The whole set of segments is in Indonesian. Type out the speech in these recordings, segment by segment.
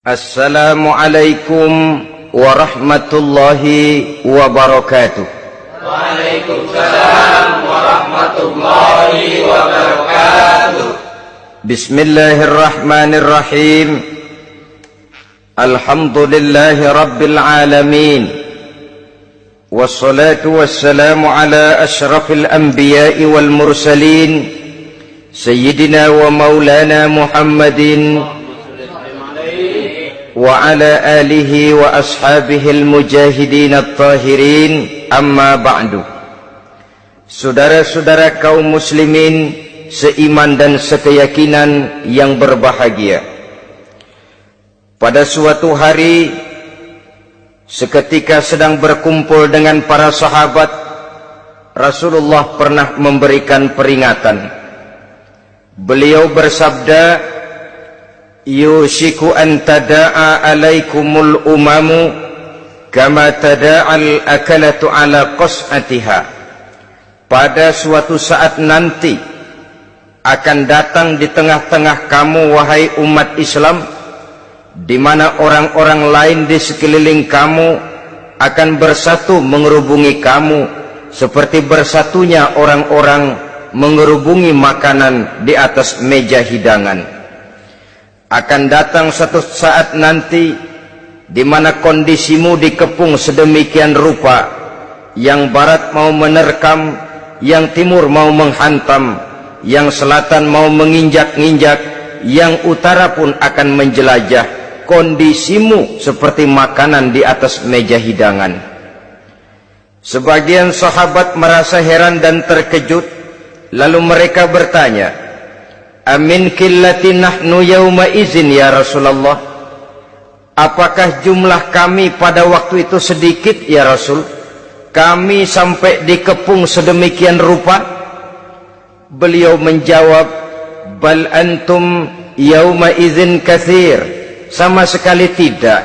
Assalamualaikum warahmatullahi wabarakatuh. Waalaikumsalam warahmatullahi wabarakatuh. Bismillahirrahmanirrahim. Alhamdulillahi rabbil alamin. Wassalatu wassalamu ala ashrafil anbiya'i wal mursalin, Sayyidina wa maulana Muhammadin wa ala alihi wa ashabihi al-mujahidin at-tahirin, amma ba'du. Saudara-saudara kaum muslimin seiman dan sekeyakinan yang berbahagia, pada suatu hari seketika sedang berkumpul dengan para sahabat, Rasulullah pernah memberikan peringatan. Beliau bersabda, yushiku an tada'a alaikumul umamu kama tada'al akalatu ala qas'atiha. Pada suatu saat nanti akan datang di tengah-tengah kamu, wahai umat Islam, di mana orang-orang lain di sekeliling kamu akan bersatu mengerubungi kamu seperti bersatunya orang-orang mengerubungi makanan di atas meja hidangan. Akan datang satu saat nanti di mana kondisimu dikepung sedemikian rupa, yang barat mau menerkam, yang timur mau menghantam, yang selatan mau menginjak-injak, yang utara pun akan menjelajah. Kondisimu seperti makanan di atas meja hidangan. Sebagian sahabat merasa heran dan terkejut, lalu mereka bertanya, amin qillati nahnu yawma izin ya Rasulullah? Apakah jumlah kami pada waktu itu sedikit ya Rasul? Kami sampai dikepung sedemikian rupa? Beliau menjawab, bal antum yawma izin katsir. Sama sekali tidak.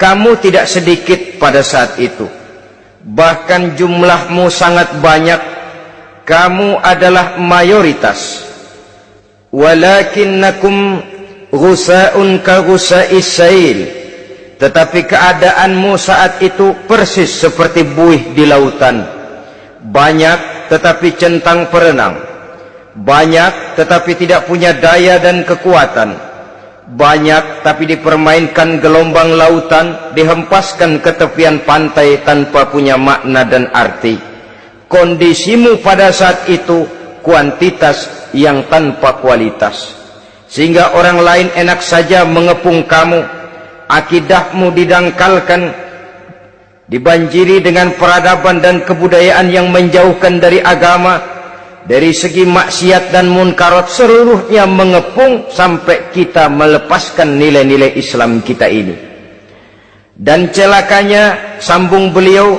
Kamu tidak sedikit pada saat itu. Bahkan jumlahmu sangat banyak. Kamu adalah mayoritas. Walakinnakum ghusa'un ka ghusa'is sail. Tetapi keadaanmu saat itu persis seperti buih di lautan. Banyak tetapi centang perenang. Banyak tetapi tidak punya daya dan kekuatan. Banyak tapi dipermainkan gelombang lautan, dihempaskan ke tepian pantai tanpa punya makna dan arti. Kondisimu pada saat itu kuantitas yang tanpa kualitas, sehingga orang lain enak saja mengepung kamu. Akidahmu didangkalkan, dibanjiri dengan peradaban dan kebudayaan yang menjauhkan dari agama. Dari segi maksiat dan munkarat seluruhnya mengepung sampai kita melepaskan nilai-nilai Islam kita ini. Dan celakanya, sambung beliau,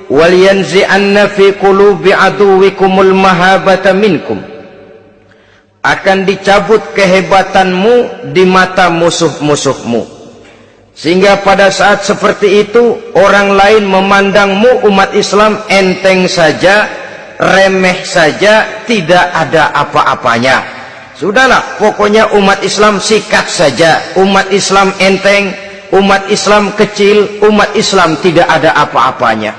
wal yanzi'anna fi qulubi aduwikumul mahabata minkum. Akan dicabut kehebatanmu di mata musuh-musuhmu, sehingga pada saat seperti itu orang lain memandangmu umat Islam enteng saja, remeh saja, tidak ada apa-apanya. Sudahlah, pokoknya umat Islam sikat saja. Umat Islam enteng, umat Islam kecil, umat Islam tidak ada apa-apanya.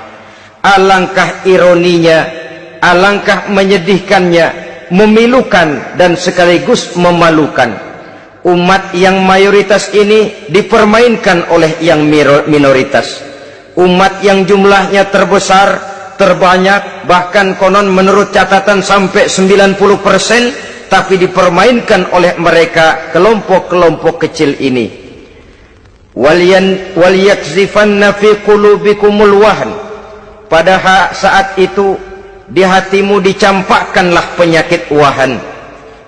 Alangkah ironinya, alangkah menyedihkannya, memilukan dan sekaligus memalukan. Umat yang mayoritas ini dipermainkan oleh yang minoritas. Umat yang jumlahnya terbesar, terbanyak, bahkan konon menurut catatan sampai 90%, tapi dipermainkan oleh mereka kelompok-kelompok kecil ini. Wal yakzifanna fi qulubikumul wahn. Pada saat itu di hatimu dicampakkanlah penyakit wahan.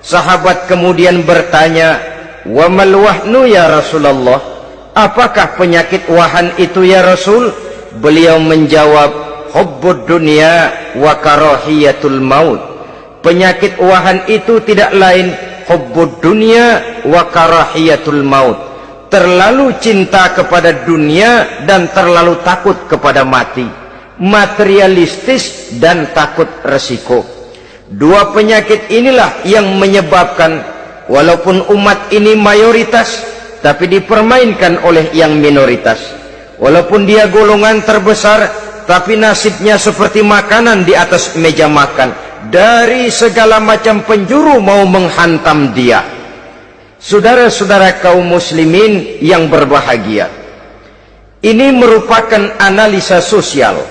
Sahabat kemudian bertanya, wa mal wahnu ya Rasulullah? Apakah penyakit wahan itu ya Rasul? Beliau menjawab, hubbud dunya wa karahiyatul maut. Penyakit wahan itu tidak lain hubbud dunya wa karahiyatul maut. Terlalu cinta kepada dunia dan terlalu takut kepada mati. Materialistis dan takut resiko. Dua penyakit inilah yang menyebabkan walaupun umat ini mayoritas, tapi dipermainkan oleh yang minoritas. Walaupun dia golongan terbesar, tapi nasibnya seperti makanan di atas meja makan. Dari segala macam penjuru mau menghantam dia. Saudara-saudara kaum muslimin yang berbahagia, ini merupakan analisa sosial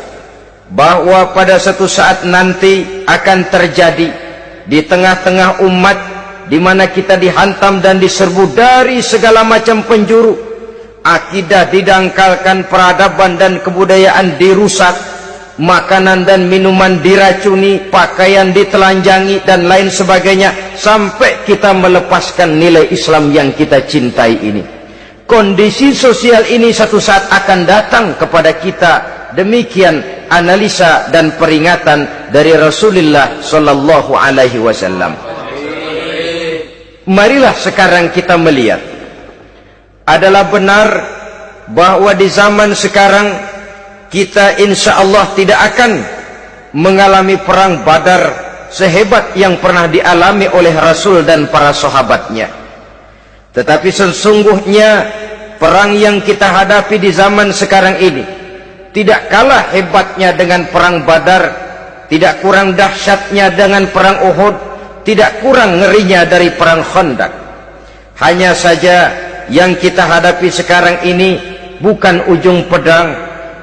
bahwa pada suatu saat nanti akan terjadi di tengah-tengah umat di mana kita dihantam dan diserbu dari segala macam penjuru. Akidah didangkalkan, peradaban dan kebudayaan dirusak, makanan dan minuman diracuni, pakaian ditelanjangi dan lain sebagainya, sampai kita melepaskan nilai Islam yang kita cintai ini. Kondisi sosial ini satu saat akan datang kepada kita. Demikian analisa dan peringatan dari Rasulullah sallallahu alaihi wasallam. Marilah sekarang kita melihat, adalah benar bahwa di zaman sekarang kita insya Allah tidak akan mengalami perang Badar sehebat yang pernah dialami oleh Rasul dan para sahabatnya. Tetapi sesungguhnya perang yang kita hadapi di zaman sekarang ini tidak kalah hebatnya dengan perang Badar, tidak kurang dahsyatnya dengan perang Uhud, tidak kurang ngerinya dari perang Khandaq. Hanya saja yang kita hadapi sekarang ini bukan ujung pedang,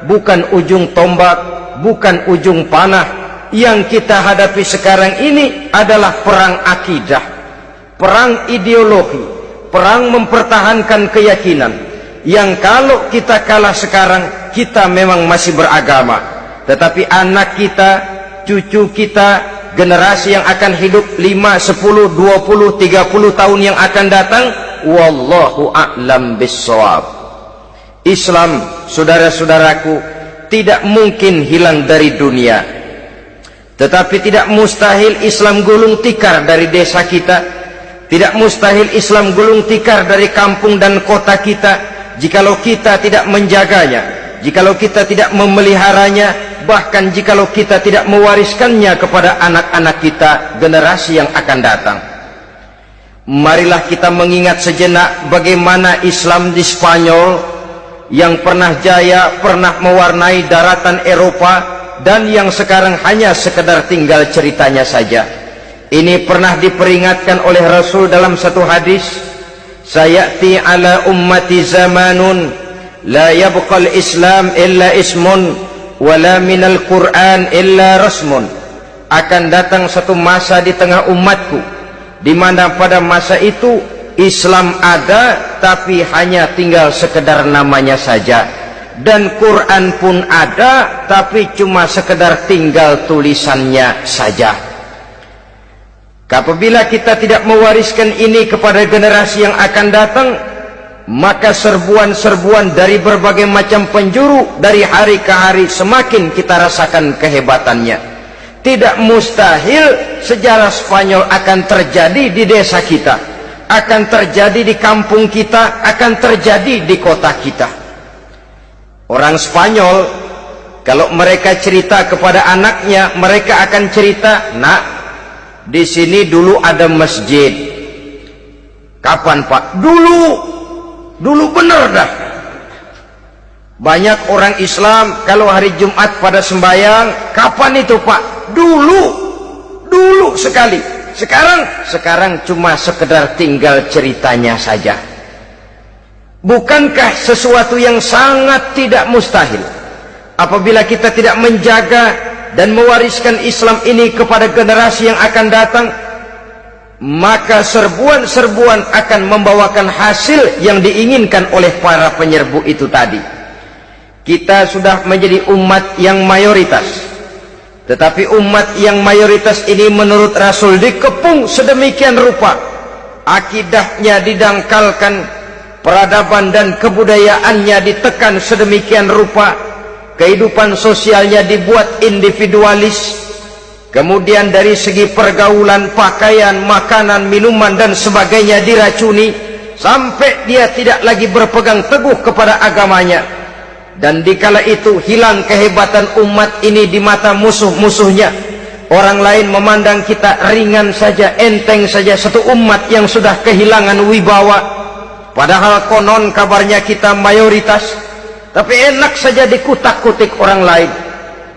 bukan ujung tombak, bukan ujung panah. Yang kita hadapi sekarang ini adalah perang akidah, perang ideologi, perang mempertahankan keyakinan. Yang kalau kita kalah sekarang, kita memang masih beragama, tetapi anak kita, cucu kita, generasi yang akan hidup 5, 10, 20, 30 tahun yang akan datang, wallahu a'lam bissawab. Islam, saudara-saudaraku, tidak mungkin hilang dari dunia, tetapi tidak mustahil Islam gulung tikar dari desa kita, tidak mustahil Islam gulung tikar dari kampung dan kota kita, jikalau kita tidak menjaganya, jikalau kita tidak memeliharanya, bahkan jikalau kita tidak mewariskannya kepada anak-anak kita, generasi yang akan datang. Marilah kita mengingat sejenak bagaimana Islam di Spanyol yang pernah jaya, pernah mewarnai daratan Eropa, dan yang sekarang hanya sekedar tinggal ceritanya saja. Ini pernah diperingatkan oleh Rasul dalam satu hadis, sayati ala ummati zamanun la yabqal Islam illa ismun wala minal Quran illa rasmun. Akan datang satu masa di tengah umatku di mana pada masa itu Islam ada tapi hanya tinggal sekedar namanya saja, dan Quran pun ada tapi cuma sekedar tinggal tulisannya saja. Apabila kita tidak mewariskan ini kepada generasi yang akan datang, maka serbuan-serbuan dari berbagai macam penjuru dari hari ke hari semakin kita rasakan kehebatannya. Tidak mustahil sejarah Spanyol akan terjadi di desa kita, akan terjadi di kampung kita, akan terjadi di kota kita. Orang Spanyol kalau mereka cerita kepada anaknya, mereka akan cerita, "Nak, di sini dulu ada masjid." "Kapan, Pak?" Dulu bener dah. Banyak orang Islam kalau hari Jumat pada sembahyang, "Kapan itu, Pak?" Dulu sekali. Sekarang cuma sekedar tinggal ceritanya saja. Bukankah sesuatu yang sangat tidak mustahil apabila kita tidak menjaga dan mewariskan Islam ini kepada generasi yang akan datang, maka serbuan-serbuan akan membawakan hasil yang diinginkan oleh para penyerbu itu tadi. Kita sudah menjadi umat yang mayoritas, tetapi umat yang mayoritas ini menurut Rasul dikepung sedemikian rupa, akidahnya didangkalkan, peradaban dan kebudayaannya ditekan sedemikian rupa, kehidupan sosialnya dibuat individualis, kemudian dari segi pergaulan, pakaian, makanan, minuman dan sebagainya diracuni, sampai dia tidak lagi berpegang teguh kepada agamanya. Dan dikala itu hilang kehebatan umat ini di mata musuh-musuhnya. Orang lain memandang kita ringan saja, enteng saja, satu umat yang sudah kehilangan wibawa. Padahal konon kabarnya kita mayoritas, tapi enak saja dikutak-kutik orang lain.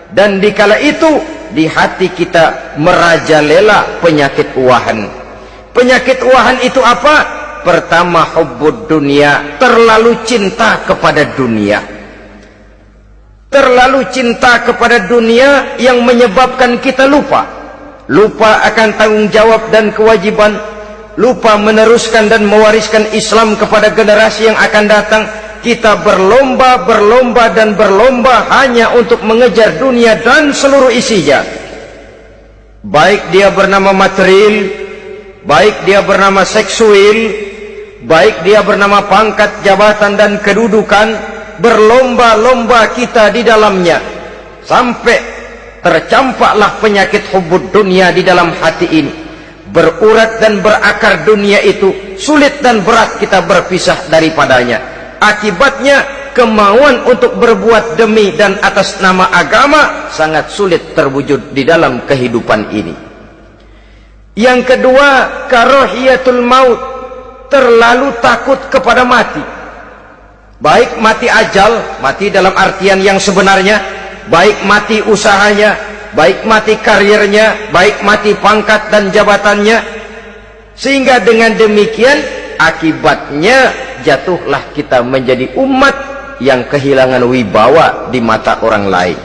Dan dikala itu di hati kita merajalela penyakit uahan. Penyakit uahan itu apa? Pertama, hubbud dunia, terlalu cinta kepada dunia. Terlalu cinta kepada dunia yang menyebabkan kita lupa akan tanggung jawab dan kewajiban, lupa meneruskan dan mewariskan Islam kepada generasi yang akan datang. Kita berlomba hanya untuk mengejar dunia dan seluruh isinya. Baik dia bernama material, baik dia bernama seksual, baik dia bernama pangkat, jabatan dan kedudukan, berlomba-lomba kita di dalamnya. Sampai tercampaklah penyakit hubbud dunia di dalam hati ini. Berurat dan berakar dunia itu, sulit dan berat kita berpisah daripadanya. Akibatnya kemauan untuk berbuat demi dan atas nama agama sangat sulit terwujud di dalam kehidupan ini. Yang kedua, karahiyatul maut, terlalu takut kepada mati. Baik mati ajal, mati dalam artian yang sebenarnya, baik mati usahanya, baik mati karirnya, baik mati pangkat dan jabatannya. Sehingga dengan demikian akibatnya jatuhlah kita menjadi umat yang kehilangan wibawa di mata orang lain.